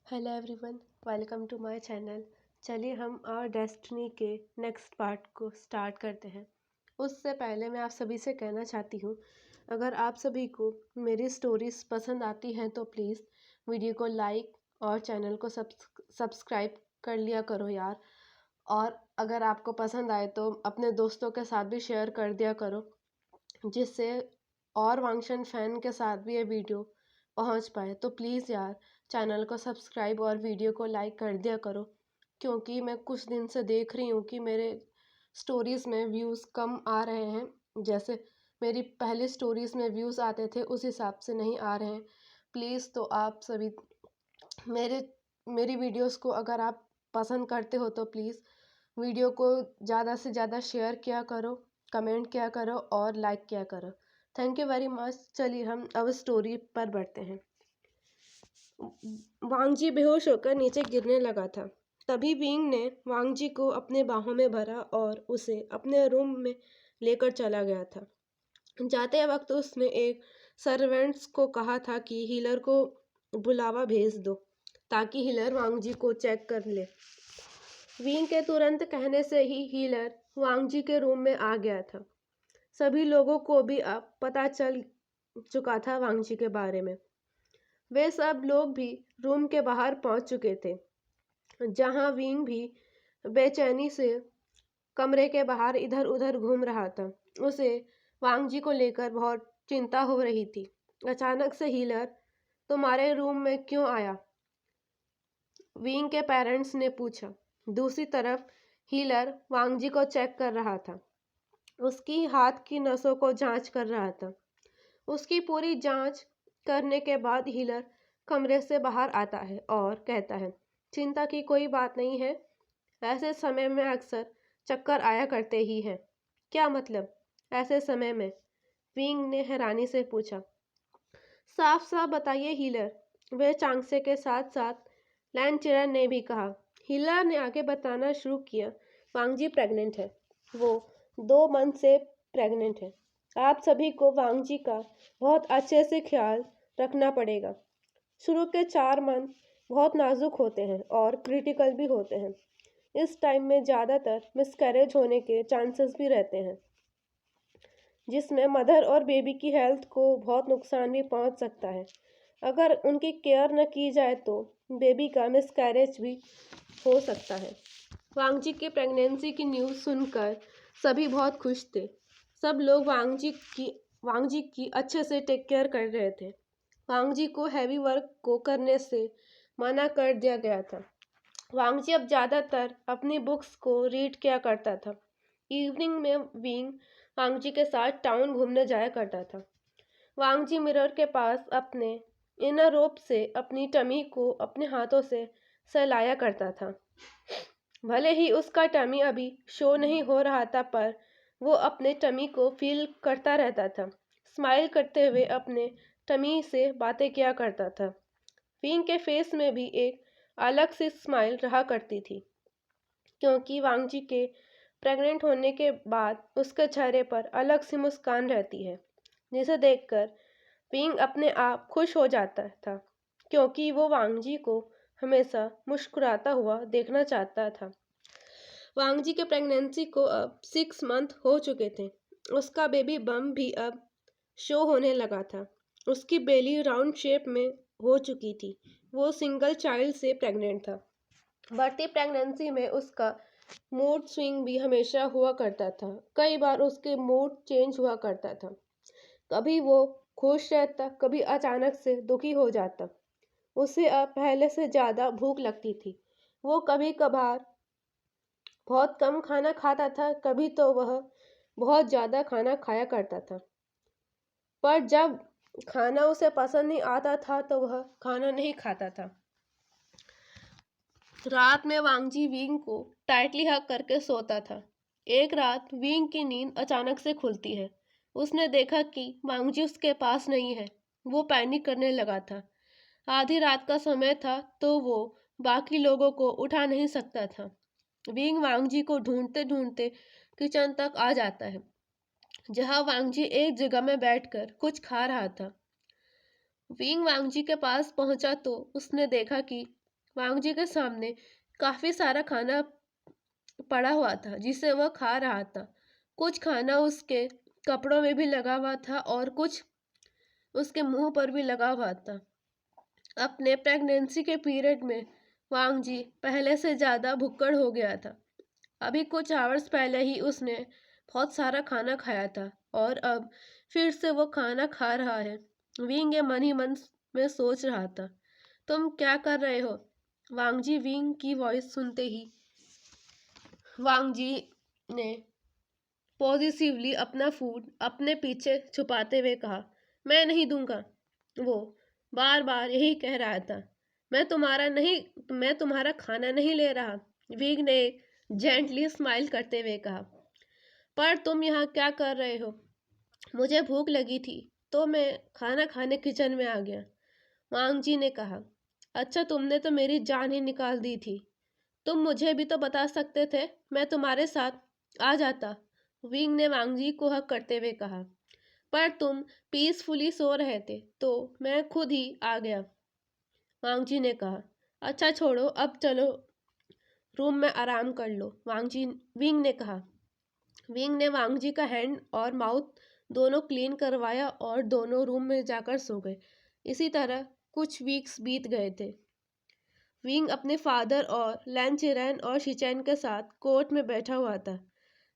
Hello everyone, welcome to my channel. चलिए हम our destiny के नेक्स्ट पार्ट को स्टार्ट करते हैं। उससे पहले मैं आप सभी से कहना चाहती हूँ, अगर आप सभी को मेरी स्टोरीज पसंद आती हैं तो प्लीज़ वीडियो को लाइक और चैनल को सब्सक्राइब कर लिया करो यार। और अगर आपको पसंद आए तो अपने दोस्तों के साथ भी शेयर कर दिया करो, जिससे और वांगशन फैन के साथ भी ये वीडियो पहुंच पाए। तो प्लीज़ यार चैनल को सब्सक्राइब और वीडियो को लाइक कर दिया करो, क्योंकि मैं कुछ दिन से देख रही हूँ कि मेरे स्टोरीज़ में व्यूज़ कम आ रहे हैं। जैसे मेरी पहली स्टोरीज़ में व्यूज़ आते थे उस हिसाब से नहीं आ रहे हैं। प्लीज़ तो आप सभी मेरे मेरी वीडियोस को अगर आप पसंद करते हो तो प्लीज़ वीडियो को ज़्यादा से ज़्यादा शेयर किया करो, कमेंट किया करो और लाइक किया करो। Thank you very much. चलिए हम अब स्टोरी पर बढ़ते हैं। वांगजी बेहोश होकर नीचे गिरने लगा था। तभी विंग ने वांगजी को अपने बाहों में भरा और उसे अपने रूम में लेकर चला गया था। जाते वक्त उसने एक सर्वेंट्स को कहा था कि हीलर को बुलावा भेज दो, ताकि हीलर वांगजी को चेक कर ले। विंग के तुरंत कहने से ही हीलर वांगजी के रूम में आ गया था। सभी लोगों को भी अब पता चल चुका था वांगजी के बारे में। वे सब लोग भी रूम के बाहर पहुंच चुके थे, जहां विंग भी बेचैनी से कमरे के बाहर इधर उधर घूम रहा था। उसे वांगजी को लेकर बहुत चिंता हो रही थी। अचानक से हीलर तुम्हारे रूम में क्यों आया? विंग के पेरेंट्स ने पूछा। दूसरी तरफ हीलर वांगजी को चेक कर रहा था। उसकी हाथ की नसों को जांच कर रहा था। उसकी पूरी जांच करने के बाद हीलर कमरे से बाहर आता है और कहता है, चिंता की कोई बात नहीं है। ऐसे समय में अक्सर चक्कर आया करते ही हैं। क्या मतलब ऐसे समय में? विंग ने हैरानी से पूछा। साफ साफ बताइए हीलर, वे चांगसे के साथ साथ लैंडचिरन ने भी कहा। हीलर ने आगे बताना शुरू किया। वांगजी प्रेग्नेंट है। वो 2 मंथ से प्रेग्नेंट है। आप सभी को वांगजी का बहुत अच्छे से ख्याल रखना पड़ेगा। शुरू के 4 मंथ बहुत नाजुक होते हैं और क्रिटिकल भी होते हैं। इस टाइम में ज़्यादातर मिसकैरेज होने के चांसेस भी रहते हैं, जिसमें मदर और बेबी की हेल्थ को बहुत नुकसान भी पहुंच सकता है। अगर उनकी केयर न की जाए तो बेबी का मिसकैरेज भी हो सकता है। वांगजी की प्रेगनेंसी की न्यूज़ सुनकर सभी बहुत खुश थे। सब लोग वांगजी की अच्छे से टेक केयर कर रहे थे। वांगजी को हैवी वर्क को करने से मना कर दिया गया था। वांगजी अब ज़्यादातर अपनी बुक्स को रीड किया करता था। इवनिंग में विंग वांगजी के साथ टाउन घूमने जाया करता था। वांगजी मिरर के पास अपने इनर रोप से अपनी टमी को अपने हाथों से सहलाया करता था। भले ही उसका टमी अभी शो नहीं हो रहा था, पर वो अपने टमी को फील करता रहता था। स्माइल करते हुए अपने टमी से बातें किया करता था। विंग के फेस में भी एक अलग सी स्माइल रहा करती थी, क्योंकि वांगजी के प्रेग्नेंट होने के बाद उसके चेहरे पर अलग सी मुस्कान रहती है, जिसे देखकर विंग अपने आप खुश हो जाता था, क्योंकि वो वांगजी को हमेशा मुस्कुराता हुआ देखना चाहता था। वांगजी के प्रेगनेंसी को अब 6 मंथ हो चुके थे। उसका बेबी बम भी अब शो होने लगा था। उसकी बेली राउंड शेप में हो चुकी थी। वो सिंगल चाइल्ड से प्रेग्नेंट था। बढ़ती प्रेगनेंसी में उसका मूड स्विंग भी हमेशा हुआ करता था। कई बार उसके मूड चेंज हुआ करता था। कभी वो खुश रहता, कभी अचानक से दुखी हो जाता। उसे अब पहले से ज़्यादा भूख लगती थी। वो कभी कभार बहुत कम खाना खाता था, कभी तो वह बहुत ज़्यादा खाना खाया करता था। पर जब खाना उसे पसंद नहीं आता था तो वह खाना नहीं खाता था। रात में वांगजी विंग को टाइटली हग करके सोता था। एक रात विंग की नींद अचानक से खुलती है। उसने देखा कि वांगजी उसके पास नहीं है। वो पैनिक करने लगा था। आधी रात का समय था तो वो बाकी लोगों को उठा नहीं सकता था। विंग वांगजी को ढूंढते ढूंढते किचन तक आ जाता है, जहां वांगजी एक जगह में बैठकर कुछ खा रहा था। विंग वांगजी के पास पहुंचा तो उसने देखा कि वांग जी के सामने काफ़ी सारा खाना पड़ा हुआ था जिसे वह खा रहा था। कुछ खाना उसके कपड़ों में भी लगा हुआ था और कुछ उसके मुंह पर भी लगा हुआ था। अपने प्रेगनेंसी के पीरियड में वांग जी पहले से ज़्यादा भुक्कड़ हो गया था। अभी कुछ आवर्स पहले ही उसने बहुत सारा खाना खाया था और अब फिर से वो खाना खा रहा है। विंग ये मन ही मन में सोच रहा था। तुम क्या कर रहे हो? वांग जी विंग की वॉइस सुनते ही वांग जी ने पॉजिटिवली अपना फूड अपने पीछे छुपाते हुए कहा, मैं नहीं दूंगा। वो बार बार यही कह रहा था, मैं तुम्हारा खाना नहीं ले रहा। विग ने जेंटली स्माइल करते हुए कहा, पर तुम यहाँ क्या कर रहे हो? मुझे भूख लगी थी तो मैं खाना खाने किचन में आ गया। वांग जी ने कहा, अच्छा तुमने तो मेरी जान ही निकाल दी थी। तुम मुझे भी तो बता सकते थे, मैं तुम्हारे साथ आ जाता। विंग ने वांग जी को हक करते हुए कहा, पर तुम पीसफुली सो रहे थे तो मैं खुद ही आ गया। वांग जी ने कहा, अच्छा छोड़ो, अब चलो रूम में आराम कर लो। विंग ने कहा। विंग ने वांग जी का हैंड और माउथ दोनों क्लीन करवाया और दोनों रूम में जाकर सो गए। इसी तरह कुछ वीक्स बीत गए थे। विंग अपने फादर और लैन चिरैन और शिचैन के साथ कोर्ट में बैठा हुआ था।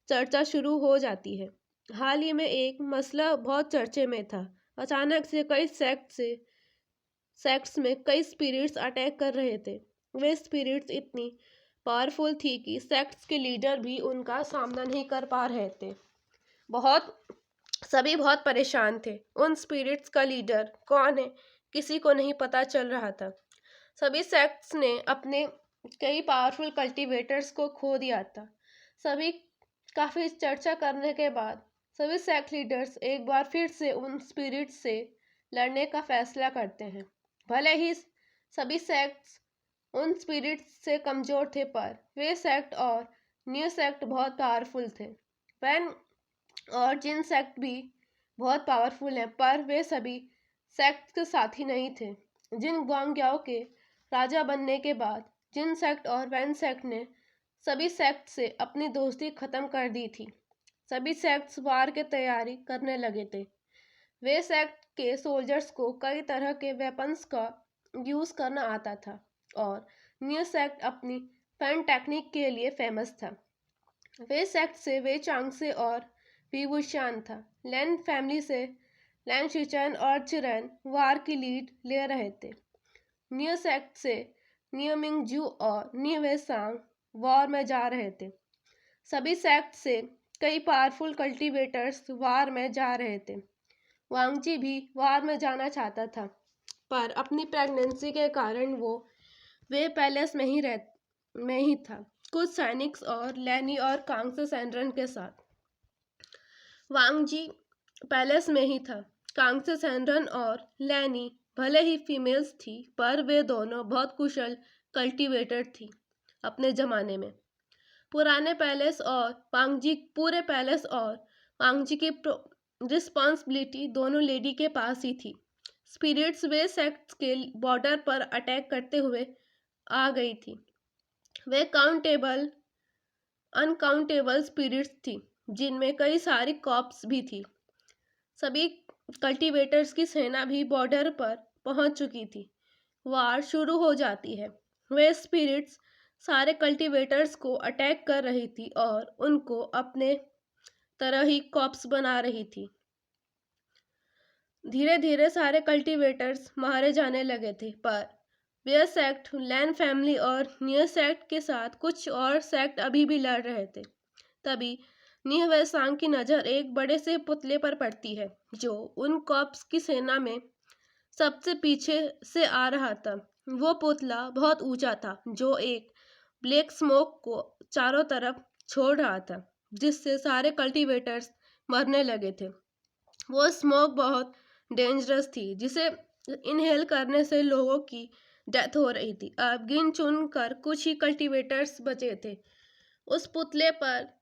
चर्चा शुरू हो जाती है। हाल ही में एक मसला बहुत चर्चे में था। अचानक से कई सेक्ट्स में कई स्पिरिट्स अटैक कर रहे थे। वे स्पिरिट्स इतनी पावरफुल थी कि सेक्ट्स के लीडर भी उनका सामना नहीं कर पा रहे थे। बहुत सभी बहुत परेशान थे। उन स्पिरिट्स का लीडर कौन है, किसी को नहीं पता चल रहा था। सभी सेक्ट्स ने अपने कई पावरफुल कल्टीवेटर्स को खो दिया था। सभी काफ़ी चर्चा करने के बाद सभी सेक्ट लीडर्स एक बार फिर से उन स्पिरिट्स से लड़ने का फैसला करते हैं। भले ही सभी सेक्ट्स उन स्पिरिट्स से कमज़ोर थे, पर वे सेक्ट और न्यू सेक्ट बहुत पावरफुल थे। वैन और जिन सेक्ट भी बहुत पावरफुल हैं, पर वे सभी सेक्ट के साथी नहीं थे। जिन ग्वांग्याओ के राजा बनने के बाद जिन सेक्ट और वैन सेक्ट ने सभी सेक्ट से अपनी दोस्ती खत्म कर दी थी। सभी सेक्ट्स वार की तैयारी करने लगे थे। वे सेक्ट के सोल्जर्स को कई तरह के वेपन्स का यूज़ करना आता था और न्यू सेक्ट अपनी फन टेक्निक के लिए फेमस था। वे सेक्ट से वे चांगसे और विवुशान था। लैन फैमिली से लैन शिचैन और चिरैन वार की लीड ले रहे थे। न्यू सेक्ट से न्यू मिंगजू और न्यू वेसांग वॉर में जा रहे थे। सभी सेक्ट से कई पावरफुल कल्टीवेटर्स वार में जा रहे थे। वांगजी भी वार में जाना चाहता था, पर अपनी प्रेगनेंसी के कारण वे पैलेस में ही था, कुछ सैनिक्स और लैनी और कांगसे सैंड्रन के साथ। वांगजी पैलेस में ही था। कांगसे सैंड्रन और लैनी भले ही फीमेल्स थी, पर वे दोनों बहुत कुशल कल्टीवेटर थी अपने ज़माने में। पूरे पैलेस और वांगजी की रिस्पॉन्सिबिलिटी दोनों लेडी के पास ही थी। स्पिरिट्स वे सेक्ट्स के बॉर्डर पर अटैक करते हुए आ गई थी। वे अनकाउंटेबल स्पिरिट्स थी, जिनमें कई सारी कॉप्स भी थी। सभी कल्टीवेटर्स की सेना भी बॉर्डर पर पहुंच चुकी थी। वार शुरू हो जाती है। वे स्पिरिट्स सारे कल्टीवेटर्स को अटैक कर रही थी और उनको अपने तरह ही कॉप्स बना रही थी। धीरे धीरे सारे कल्टीवेटर्स मारे जाने लगे थे, पर वे सेक्ट लैन फैमिली और न्यू सेक्ट के साथ कुछ और सेक्ट अभी भी लड़ रहे थे। तभी न्यू वेसांग की नज़र एक बड़े से पुतले पर पड़ती है जो उन कॉप्स की सेना में सबसे पीछे से आ रहा था। वो पुतला बहुत ऊंचा था, जो एक ब्लैक स्मोक को चारों तरफ छोड़ रहा था, जिससे सारे कल्टीवेटर्स मरने लगे थे। वो स्मोक बहुत डेंजरस थी, जिसे इनहेल करने से लोगों की डेथ हो रही थी। अब गिन चुन कर कुछ ही कल्टीवेटर्स बचे थे। उस पुतले पर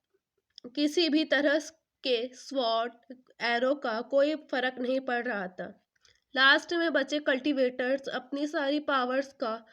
किसी भी तरह के स्वॉर्ड एरो का कोई फर्क नहीं पड़ रहा था। लास्ट में बचे कल्टीवेटर्स अपनी सारी पावर्स का